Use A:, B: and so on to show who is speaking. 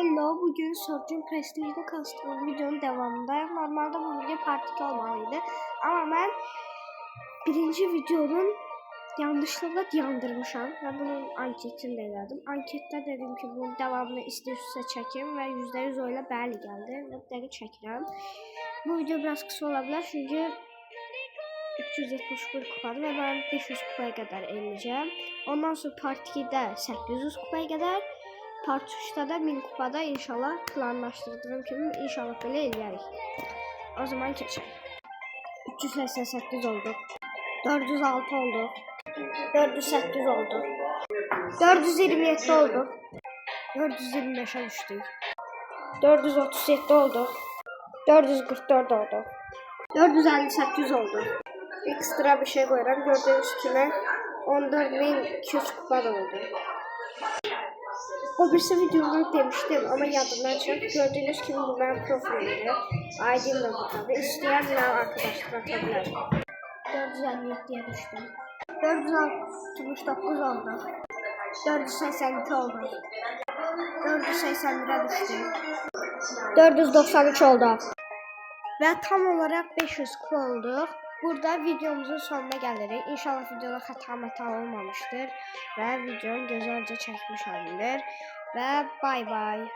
A: Hello, bugün Surgeon Prestige'de kastığım videonun devamındayım. Normalde bu video part 2 olmalıydı. Ama ben birinci videonun yanlışlıkla yandırmışam ve bunun anketini de elədim. Anketdə dedim ki, bunun devamını istəyirsə çəkim və %100 oyla bəli gəldi. Və dəqiq çəkirəm. Bu video biraz kısa olabilir çünkü 371 kupadır ve ben 500 kupaya kadar eləyəcəm. Ondan sonra part 2'də 800 kupaya kadar, part 3'də də 1000 kupada inşallah planlaşdırdığım kimi inşallah belə eləyərik. O zaman keçək. 388 oldu. 406 oldu. 408 oldu. 427 oldu. 425'e düştük. 437 oldu. 444 oldu. 458 oldu. Ekstra bir şey koyuram. Gördüğünüz kimi 14.200 kupa da oldu. O birisi videoda demiştim ama yadımdan çıktı. Gördüğünüz gibi bu benim profilimdir. ID'm de burada. İsteyen benim arkadaşlar atabilir. 457'ye düştüm. 469 oldu. 482 oldu. 481'e düştüm. 493 oldu. Ve tam olarak 500 kupa olduk. Burada videomuzun sonuna gelirik. İnşallah videoda hata olmamıştır. Ve videonu güzelce çekmiş olabilir. Ve bay bay.